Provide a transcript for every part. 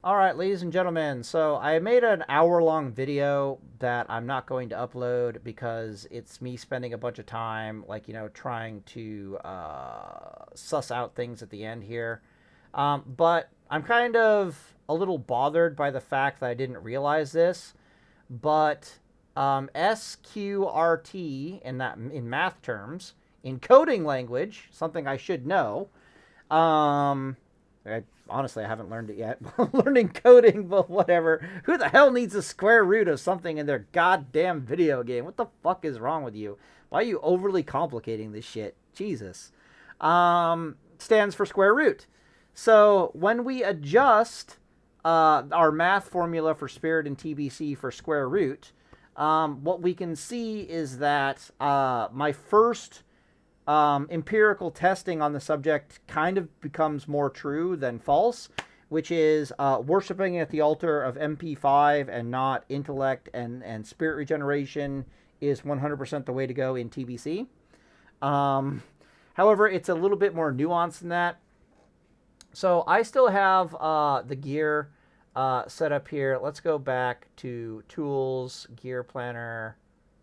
All right, ladies and gentlemen, so I made an hour-long video that I'm not going to upload because it's me spending a bunch of time, like, trying to suss out things at the end here. But I'm kind of a little bothered by the fact that I didn't realize this, but Sqrt, in math terms, in coding language, something I should know, um, honestly, I haven't learned it yet. Learning coding, but whatever. Who the hell needs a square root of something in their goddamn video game? What the fuck is wrong with you? Why are you overly complicating this shit? Jesus. Stands for square root. So when we adjust our math formula for Spirt and TBC for square root, what we can see is that my first empirical testing on the subject kind of becomes more true than false, which is worshiping at the altar of MP5 and not intellect and spirit regeneration is 100% the way to go in TBC. However, it's a little bit more nuanced than that. So I still have the gear set up here. Let's go back to Tools, Gear Planner,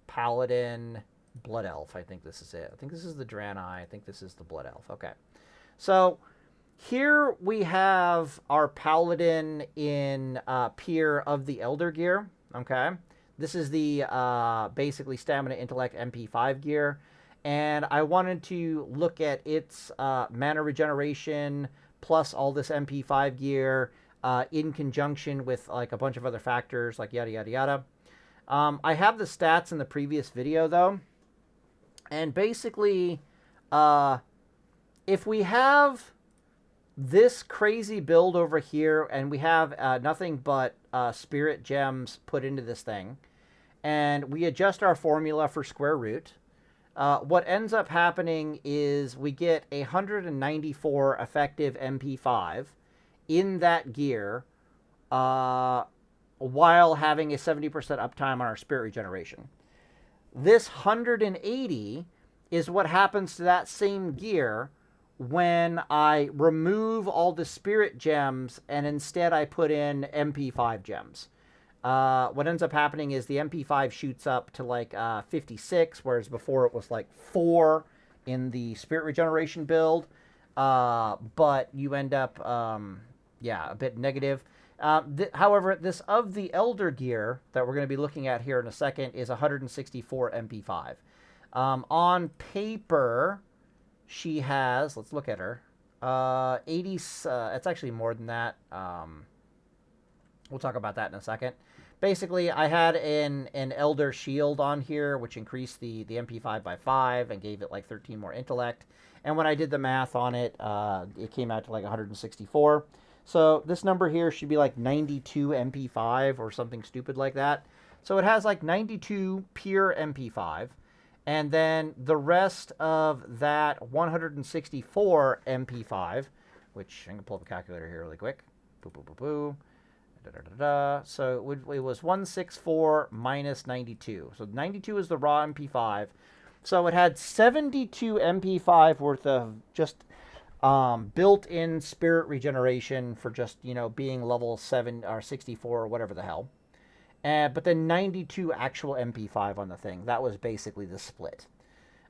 Paladin, Blood Elf. I think this is it. I think this is the Draenei. I think this is the Blood Elf. Okay. So here we have our Paladin in Peer of the Elder-Gear. Okay. This is the basically Stamina Intellect MP5 gear. And I wanted to look at its mana regeneration plus all this MP5 gear in conjunction with like a bunch of other factors like yada, yada, yada. I have the stats in the previous video though. And basically, if we have this crazy build over here and we have nothing but spirit gems put into this thing, and we adjust our formula for square root, what ends up happening is we get 194 effective MP5 in that gear while having a 70% uptime on our spirit regeneration. This 180 is what happens to that same gear when I remove all the spirit gems and instead I put in MP5 gems. What ends up happening is the MP5 shoots up to like 56, whereas before it was like 4 in the spirit regeneration build. But you end up, a bit negative. However, this of the Elder-Gear that we're going to be looking at here in a second is 164 MP5. On paper, she has, let's look at her, 80, it's actually more than that. We'll talk about that in a second. Basically, I had an Elder Shield on here, which increased the MP5 by 5 and gave it like 13 more intellect. And when I did the math on it, it came out to like 164. So this number here should be like 92 MP5 or something stupid like that. So it has like 92 pure MP5. And then the rest of that 164 MP5, which I'm going to pull up a calculator here really quick. Boo, boo, boo, boo. Da, da, da, da. So it was 164 minus 92. So 92 is the raw MP5. So it had 72 MP5 worth of just built-in spirit regeneration for just, being level 7 or 64 or whatever the hell. But then 92 actual MP5 on the thing. That was basically the split.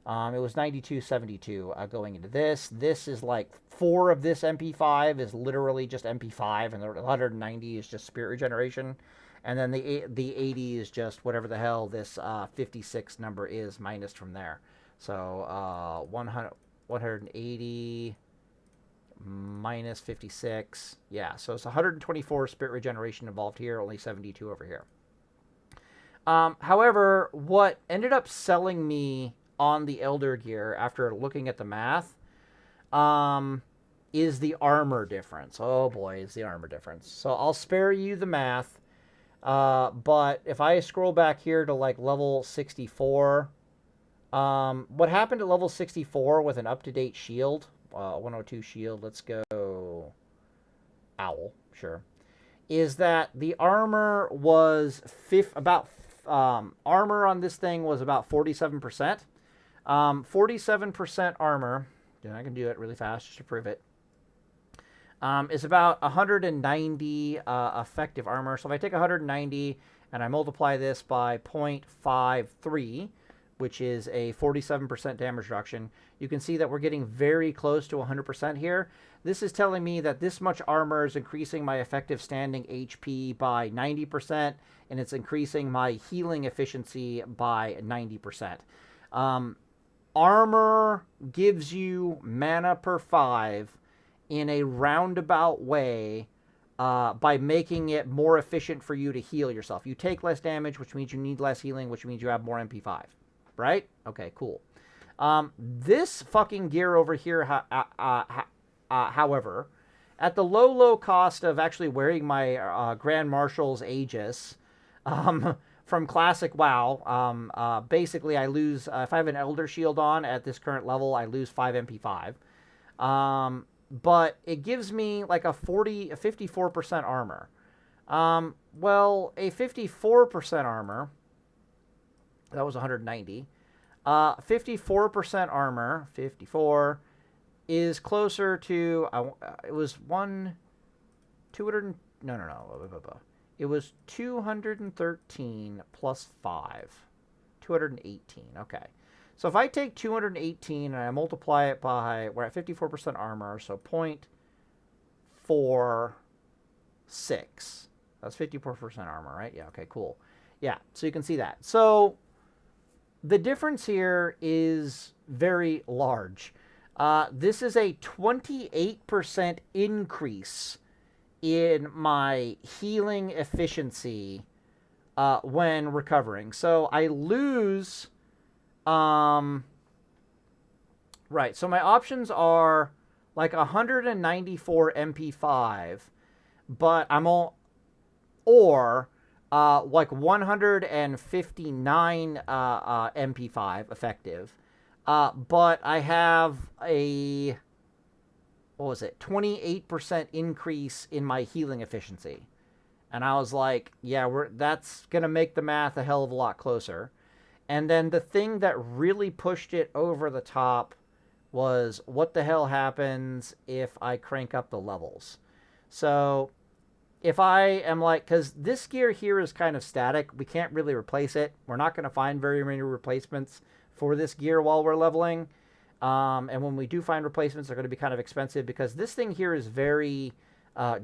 It was 92, 72 going into this. This is like 4 of this MP5 is literally just MP5, and the 190 is just spirit regeneration. And then the 80 is just whatever the hell this 56 number is minus from there. So 180 minus 56. Yeah, so it's 124 spirit regeneration involved here, only 72 over here. However, what ended up selling me on the Elder-Gear after looking at the math is the armor difference. Oh boy, is the armor difference. So I'll spare you the math. But if I scroll back here to like level 64, what happened at level 64 with an up-to-date shield, 102 shield, let's go Owl, sure, is that the armor was armor on this thing was about 47%. 47% armor, and I can do it really fast just to prove it. is about 190 effective armor. So if I take 190 and I multiply this by 0.53, which is a 47% damage reduction, you can see that we're getting very close to 100% here. This is telling me that this much armor is increasing my effective standing HP by 90%, and it's increasing my healing efficiency by 90%. Armor gives you mana per 5 in a roundabout way by making it more efficient for you to heal yourself. You take less damage, which means you need less healing, which means you have more MP5. Right? Okay, cool. This fucking gear over here, however, at the low cost of actually wearing my Grand Marshal's Aegis from Classic WoW, basically I lose, if I have an Elder Shield on at this current level, I lose 5 MP5. But it gives me like a 54% armor. Well, a 54% armor, that was 190. 54% armor, 54, is closer to, it was 200, no. It was 213 plus 5. 218, okay. So if I take 218 and I multiply it by, we're at 54% armor, so 0.46. That's 54% armor, right? Yeah, okay, cool. Yeah, so you can see that. So the difference here is very large. This is a 28% increase in my healing efficiency when recovering. So I lose... right, so my options are like 194 MP5, but I'm all... Or... like 159 MP5 effective. But I have a, 28% increase in my healing efficiency. And I was like, yeah, that's going to make the math a hell of a lot closer. And then the thing that really pushed it over the top was what the hell happens if I crank up the levels. So if I am like, because this gear here is kind of static, we can't really replace it. We're not going to find very many replacements for this gear while we're leveling. And when we do find replacements, they're going to be kind of expensive because this thing here is very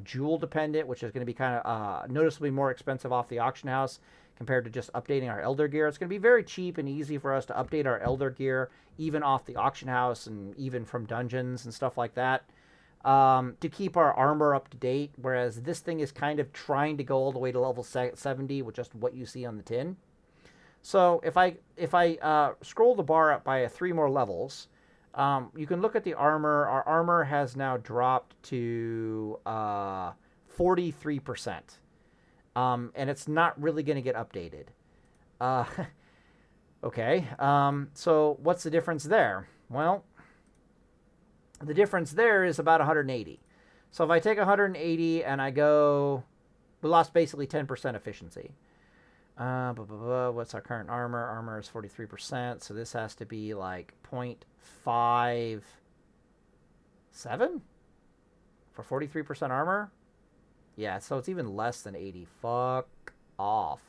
jewel dependent, which is going to be kind of noticeably more expensive off the auction house compared to just updating our Elder-Gear. It's going to be very cheap and easy for us to update our Elder-Gear, even off the auction house and even from dungeons and stuff like that. To keep our armor up to date, whereas this thing is kind of trying to go all the way to level 70 with just what you see on the tin. So if I scroll the bar up by 3 more levels, you can look at the armor. Our armor has now dropped to 43%, and it's not really going to get updated. Okay, so what's the difference there? Well, the difference there is about 180. So if I take 180 and I go... We lost basically 10% efficiency. What's our current armor? Armor is 43%, so this has to be like 0.57 for 43% armor? Yeah, so it's even less than 80. Fuck off.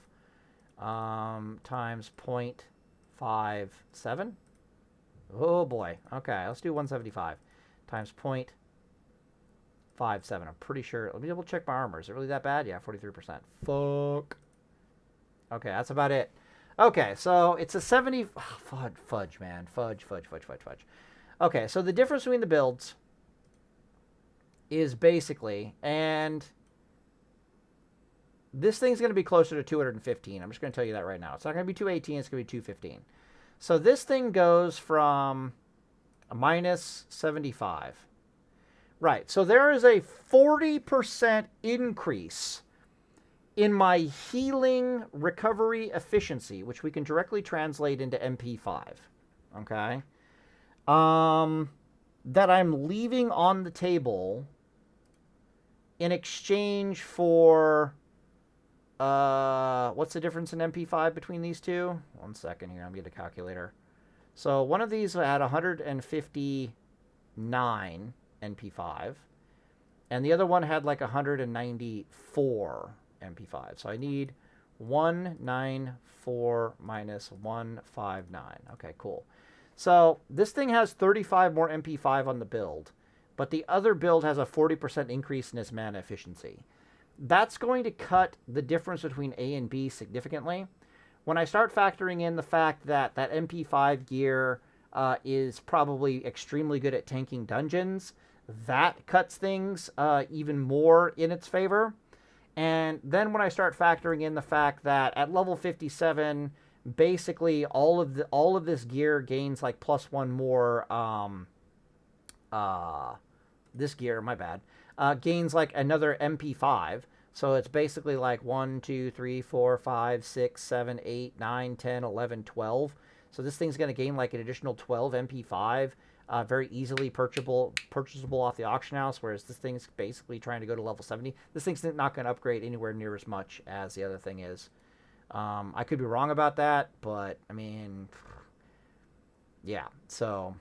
Times 0.57? Oh boy. Okay, let's do 175. Times 0.57. I'm pretty sure. Let me double check my armor. Is it really that bad? Yeah, 43%. Fuck. Okay, that's about it. Okay, so it's a 70... Oh, fudge, man. Fudge. Okay, so the difference between the builds is basically... And this thing's going to be closer to 215. I'm just going to tell you that right now. It's not going to be 218. It's going to be 215. So this thing goes from... a minus 75. Right, so there is a 40% increase in my healing recovery efficiency, which we can directly translate into MP5. Okay? That I'm leaving on the table in exchange for... what's the difference in MP5 between these two? 1 second here, I'm getting a calculator. So one of these had 159 NP5, And the other one had like 194 MP5. So I need 194 minus 159. Okay, cool. So this thing has 35 more MP5 on the build, but the other build has a 40% increase in its mana efficiency. That's going to cut the difference between A and B significantly. When I start factoring in the fact that that MP5 gear is probably extremely good at tanking dungeons, that cuts things even more in its favor. And then when I start factoring in the fact that at level 57, basically all of this gear gains like +1 more. This gear, my bad, gains like another MP5. So it's basically like 1, 2, 3, 4, 5, 6, 7, 8, 9, 10, 11, 12. So this thing's going to gain like an additional 12 MP5, very easily purchasable off the auction house, whereas this thing's basically trying to go to level 70. This thing's not going to upgrade anywhere near as much as the other thing is. I could be wrong about that, but I mean, yeah. So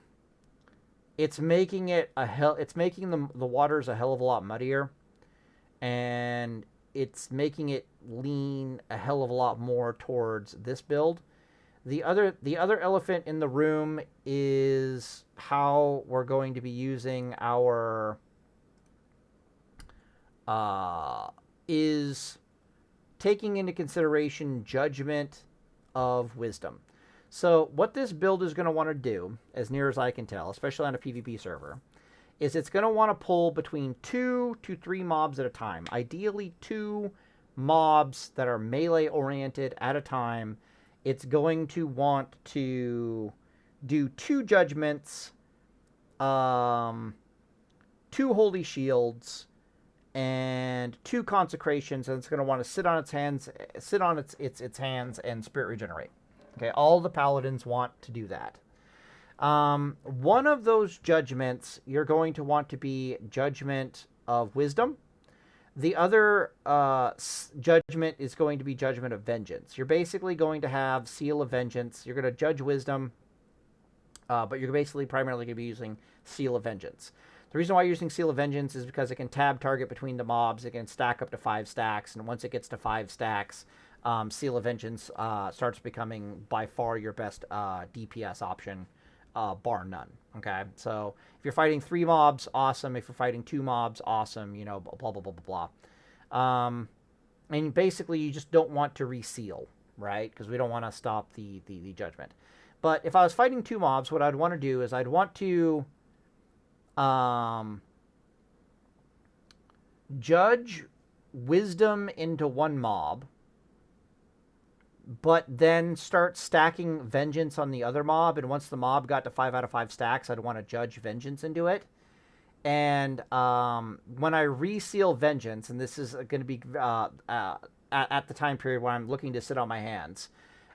it's making it it's making the waters a hell of a lot muddier, and it's making it lean a hell of a lot more towards this build. The other elephant in the room is how we're going to be using our is taking into consideration Judgement of Wisdom. So what this build is going to want to do, as near as I can tell, especially on a PvP server, is it's going to want to pull between 2 to 3 mobs at a time. Ideally 2 mobs that are melee oriented at a time. It's going to want to do 2 judgments, 2 holy shields, and 2 consecrations, and it's going to want to sit on its hands and spirit regenerate. Okay, all the paladins want to do that. One of those judgments you're going to want to be Judgement of Wisdom. The other judgment is going to be Judgement of Vengeance. You're basically going to have Seal of Vengeance. You're going to judge Wisdom, but you're basically primarily going to be using Seal of Vengeance. The reason why you're using Seal of Vengeance is because it can tab target between the mobs. It can stack up to 5 stacks, and once it gets to 5 stacks, Seal of Vengeance starts becoming by far your best DPS option, bar none. Okay, so if you're fighting 3 mobs, awesome. If you're fighting 2 mobs, awesome. You know, blah blah blah blah blah. And basically, you just don't want to reseal, right? Because we don't want to stop the judgment. But if I was fighting 2 mobs, what I'd want to do is I'd want to judge Wisdom into 1 mob, but then start stacking Vengeance on the other mob. And once the mob got to 5 out of 5 stacks, I'd want to judge Vengeance into it. And when I reseal Vengeance, and this is going to be at the time period when I'm looking to sit on my hands,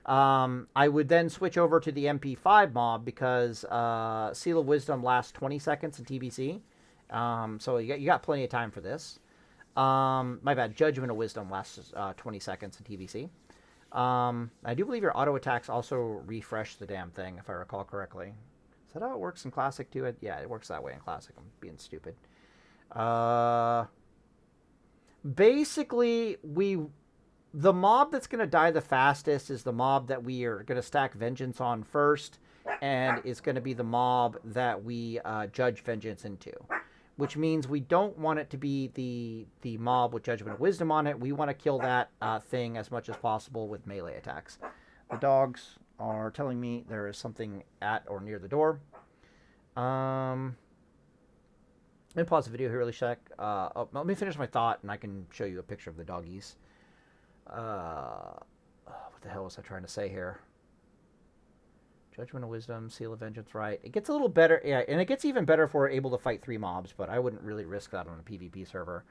I would then switch over to the MP5 mob because Seal of Wisdom lasts 20 seconds in TBC. So you got plenty of time for this. My bad, Judgement of Wisdom lasts 20 seconds in TBC. I do believe your auto attacks also refresh the damn thing, if I recall correctly. Is that how it works in Classic too? Yeah, it works that way in Classic. I'm being stupid. Basically, the mob that's going to die the fastest is the mob that we are going to stack Vengeance on first, and it's going to be the mob that we judge Vengeance into. Which means we don't want it to be the mob with Judgement of Wisdom on it. We want to kill that thing as much as possible with melee attacks. The dogs are telling me there is something at or near the door. I'm going to pause the video here really quick. Let me finish my thought, and I can show you a picture of the doggies. What the hell was I trying to say here? Judgement of Wisdom, Seal of Vengeance, right. It gets a little better, yeah, and it gets even better if we're able to fight 3 mobs, but I wouldn't really risk that on a PvP server.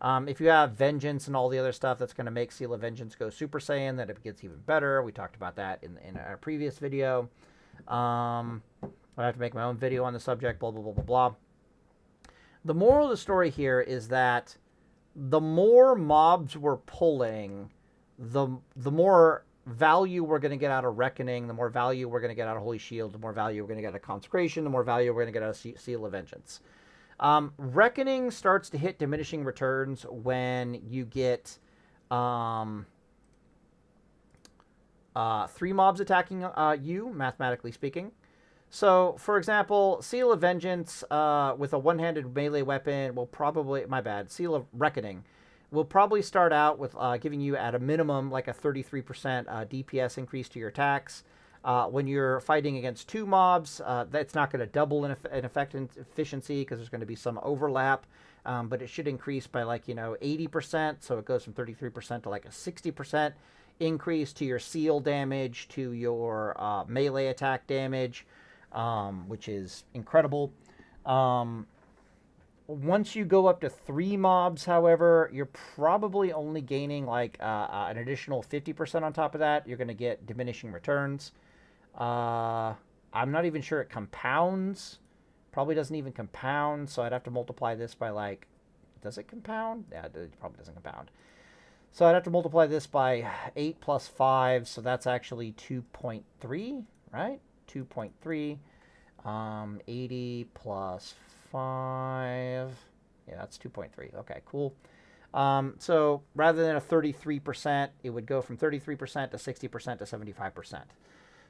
If you have Vengeance and all the other stuff that's going to make Seal of Vengeance go Super Saiyan, then it gets even better. We talked about that in our previous video. I have to make my own video on the subject, blah, blah, blah, blah, blah. The moral of the story here is that the more mobs we're pulling, the more value we're going to get out of Reckoning, the more value we're going to get out of Holy Shield, the more value we're going to get out of Consecration, the more value we're going to get out of Seal of Vengeance. Reckoning starts to hit diminishing returns when you get 3 mobs attacking you, mathematically speaking. So, for example, Seal of Vengeance with a one-handed melee weapon will probably, Seal of Reckoning will probably start out with giving you at a minimum like a 33% DPS increase to your attacks. When you're fighting against 2 mobs, that's not going to double in effect and efficiency because there's going to be some overlap, but it should increase by 80%, so it goes from 33% to like a 60% increase to your seal damage, to your melee attack damage, which is incredible. Once you go up to 3 mobs, however, you're probably only gaining like an additional 50% on top of that. You're going to get diminishing returns. I'm not even sure it compounds. Probably doesn't even compound, so I'd have to multiply this by like, does it compound? Yeah, it probably doesn't compound. So I'd have to multiply this by 8 plus 5, so that's actually 2.3, right? 2.3. 80 plus 5. Yeah, that's 2.3. Okay, cool. So rather than a 33%, it would go from 33% to 60% to 75%.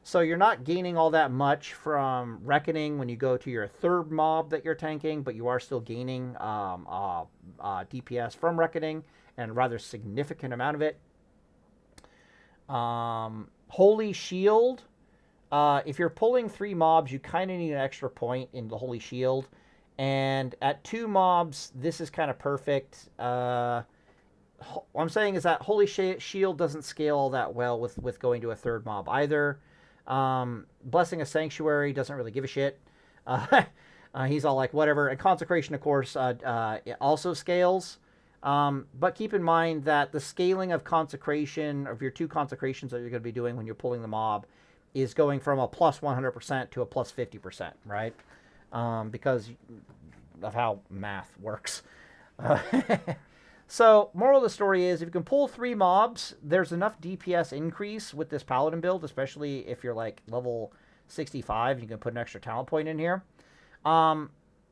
So you're not gaining all that much from Reckoning when you go to your 3rd mob that you're tanking, but you are still gaining DPS from Reckoning, and a rather significant amount of it. Holy Shield. If you're pulling 3 mobs, you kind of need an extra point in the Holy Shield. And at 2 mobs, this is kind of perfect. What I'm saying is that Holy Shield doesn't scale all that well with going to a 3rd mob either. Blessing a Sanctuary doesn't really give a shit. He's all like, whatever. And Consecration, of course, it also scales. But keep in mind that the scaling of Consecration, of your 2 Consecrations that you're going to be doing when you're pulling the mob, is going from a plus 100% to a plus 50%, right? Because of how math works. So, moral of the story is, if you can pull 3 mobs, there's enough DPS increase with this Paladin build, especially if you're like level 65, you can put an extra talent point in here.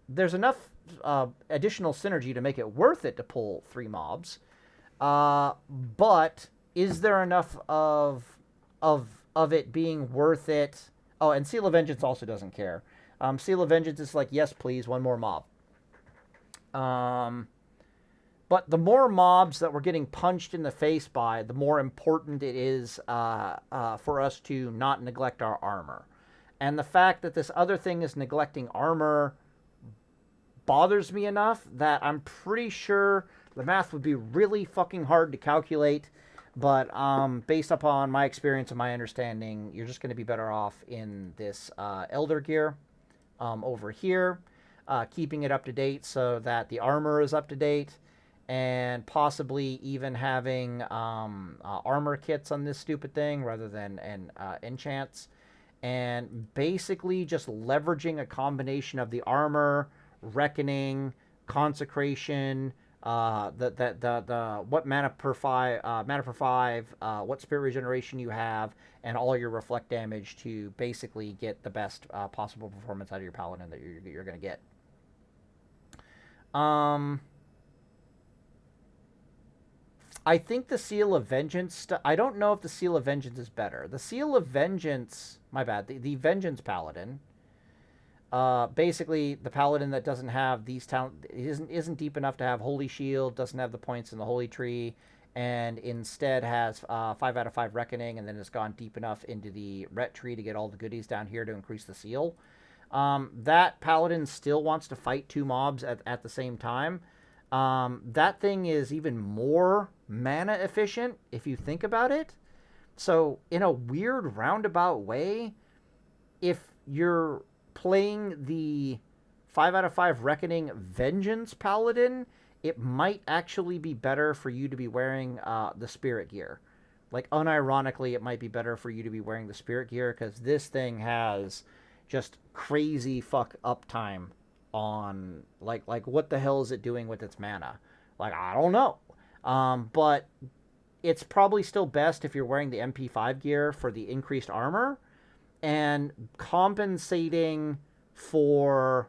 There's enough additional synergy to make it worth it to pull 3 mobs. But is there enough of it being worth it? Oh, and Seal of Vengeance also doesn't care. Seal of Vengeance is like, yes, please, 1 more mob. But the more mobs that we're getting punched in the face by, the more important it is for us to not neglect our armor. And the fact that this other thing is neglecting armor bothers me enough that I'm pretty sure the math would be really fucking hard to calculate. But based upon my experience and my understanding, you're just going to be better off in this Elder-Gear over here, keeping it up to date so that the armor is up to date, and possibly even having armor kits on this stupid thing rather than enchants, and basically just leveraging a combination of the armor, Reckoning, Consecration, what mana per 5, what spirit regeneration you have, and all your reflect damage to basically get the best possible performance out of your paladin that you're going to get. I think the Seal of Vengeance... I don't know if the Seal of Vengeance is better. The Seal of Vengeance... My bad. The Vengeance Paladin. Basically, the Paladin that doesn't have these talent... Isn't deep enough to have Holy Shield, doesn't have the points in the Holy Tree, and instead has 5 out of 5 Reckoning, and then has gone deep enough into the Ret Tree to get all the goodies down here to increase the Seal. That Paladin still wants to fight 2 mobs at the same time. That thing is even more mana efficient if you think about it. So in a weird roundabout way, if you're playing the 5 out of 5 Reckoning Vengeance Paladin, it might actually be better for you to be wearing the Spirit gear. Like, unironically, it might be better for you to be wearing the Spirit gear, because this thing has just crazy fuck uptime on, like what the hell is it doing with its mana? Like, I don't know. But it's probably still best if you're wearing the MP5 gear for the increased armor, and compensating for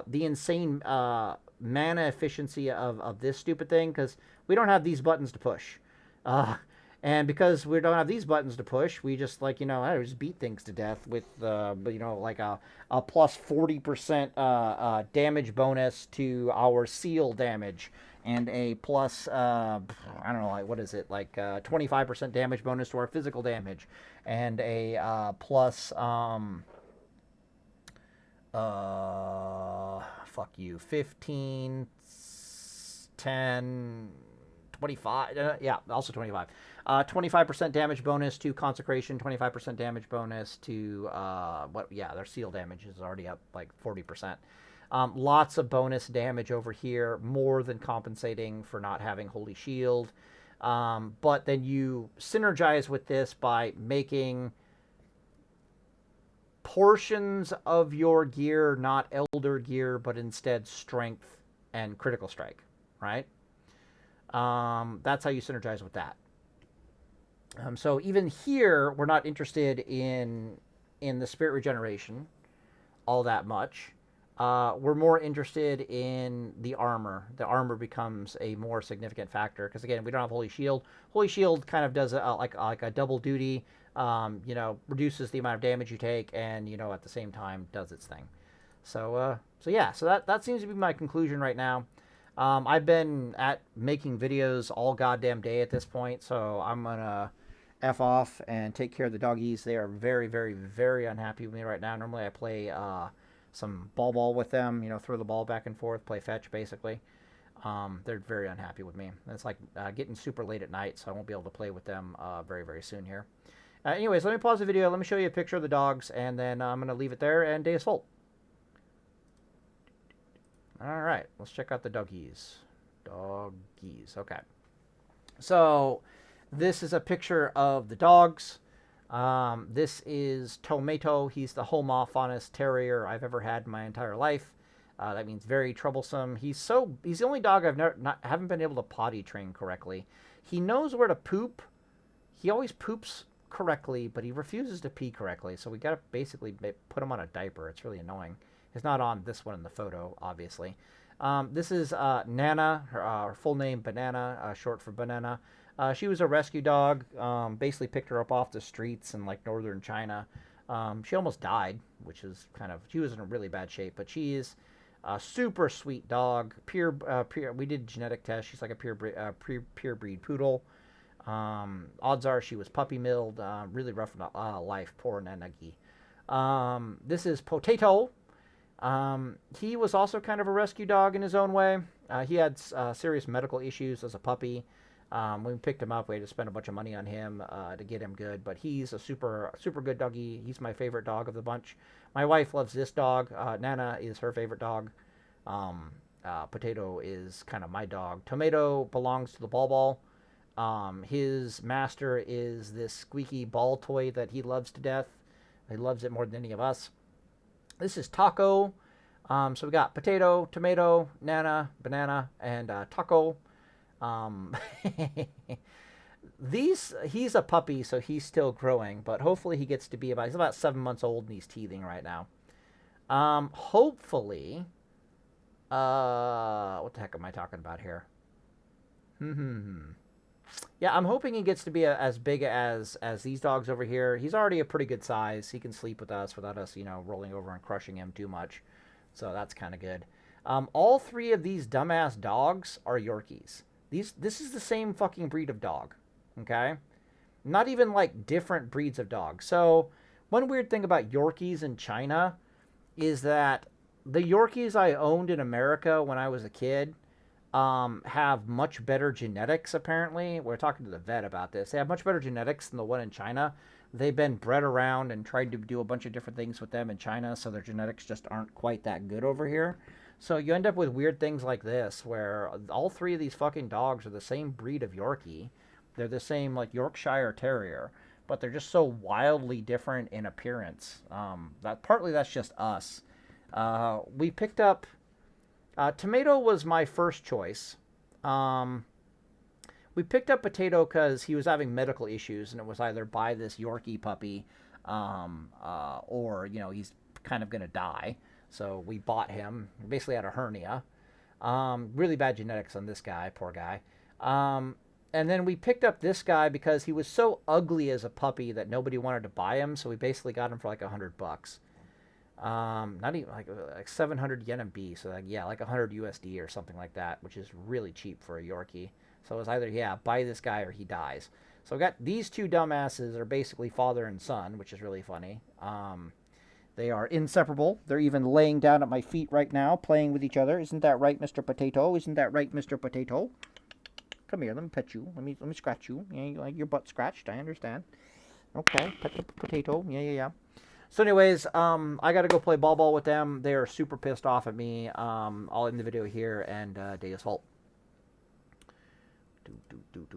the insane mana efficiency of this stupid thing, because we don't have these buttons to push. Uh, and because we don't have these buttons to push, we just, like, I just beat things to death with, like a plus 40% damage bonus to our seal damage, and a plus, I don't know, like, what is it, like 25% damage bonus to our physical damage, and a plus, fuck you, 15, 10, 25, yeah, also 25. 25% damage bonus to consecration, 25% damage bonus to, their seal damage is already up like 40%. Lots of bonus damage over here, more than compensating for not having Holy Shield. But then you synergize with this by making portions of your gear not Elder gear, but instead strength and critical strike, right? That's how you synergize with that. So even here, we're not interested in the Spirit regeneration all that much. We're more interested in the armor. The armor becomes a more significant factor because, again, we don't have Holy Shield. Holy Shield kind of does like a double duty. Reduces the amount of damage you take, and at the same time does its thing. So that seems to be my conclusion right now. I've been making videos all goddamn day at this point, so I'm gonna F off and take care of the doggies. They are very, very, very unhappy with me right now. Normally I play some ball with them, throw the ball back and forth, play fetch basically. They're very unhappy with me. It's like getting super late at night, so I won't be able to play with them very, very soon here. Anyways, let me pause the video. Let me show you a picture of the dogs, and then I'm going to leave it there, and day is full. All right, let's check out the doggies. Doggies, okay. So this is a picture of the dogs. This is Tomato. He's the homophonous terrier I've ever had in my entire life. That means very troublesome. He's the only dog haven't been able to potty train correctly. He knows where to poop. He always poops correctly, but he refuses to pee correctly, so we gotta basically put him on a diaper. It's really annoying. It's not on this one in the photo, obviously. This is Nana, her full name Banana, short for Banana. She was a rescue dog. Basically picked her up off the streets in like northern China. She almost died, which is she was in a really bad shape, but she is a super sweet dog. Pure. We did genetic tests. She's like a pure breed poodle. Odds are she was puppy milled, really rough life, poor Nanagi. This is Potato. He was also kind of a rescue dog in his own way. He had serious medical issues as a puppy. When we picked him up, we had to spend a bunch of money on him to get him good, but he's a super good doggy. He's my favorite dog of the bunch. My wife loves this dog. Nana is her favorite dog. Potato is kind of my dog. Tomato belongs to the Ball. His master is this squeaky ball toy that he loves to death. He loves it more than any of us. This is Taco. So we got Potato, Tomato, Nana, Banana, and Taco. He's a puppy, so he's still growing, but hopefully he gets to be he's about 7 months old, and he's teething right now. Hopefully, what the heck am I talking about here? Yeah, I'm hoping he gets to be as big as these dogs over here. He's already a pretty good size. He can sleep with us without us, rolling over and crushing him too much. So that's kind of good. All three of these dumbass dogs are Yorkies. This is the same fucking breed of dog, okay? Not even like different breeds of dogs. So one weird thing about Yorkies in China is that the Yorkies I owned in America when I was a kid have much better genetics, apparently. We're talking to the vet about this. They have much better genetics than the one in China. They've been bred around and tried to do a bunch of different things with them in China, so their genetics just aren't quite that good over here. So you end up with weird things like this, where all three of these fucking dogs are the same breed of Yorkie. They're the same, like, Yorkshire Terrier, but they're just so wildly different in appearance. That's just us. We picked up... Tomato was my first choice. We picked up Potato because he was having medical issues, and it was either buy this Yorkie puppy, or he's kind of going to die. So we bought him. He basically had a hernia. Really bad genetics on this guy, poor guy. And then we picked up this guy because he was so ugly as a puppy that nobody wanted to buy him. So we basically got him for like $100. Not even like 700 yen and B. So like, yeah, like 100 USD or something like that, which is really cheap for a Yorkie. So it was either, yeah, buy this guy or he dies. So I got these two dumbasses are basically father and son, which is really funny. They are inseparable. They're even laying down at my feet right now, playing with each other. Isn't that right, Mr. Potato? Isn't that right, Mr. Potato? Come here, let me pet you. Let me scratch you. Yeah, you like your butt scratched. I understand. Okay, pet the potato. Yeah. So anyways, I got to go play ball with them. They are super pissed off at me. I'll end the video here, and day is fault.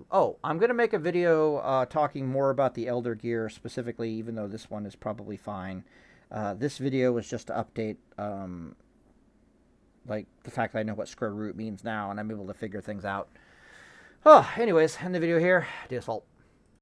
Oh, I'm going to make a video talking more about the Elder-Gear specifically, even though this one is probably fine. This video was just to update, like, the fact that I know what square root means now, and I'm able to figure things out. Oh, anyways, end the video here. Day is fault.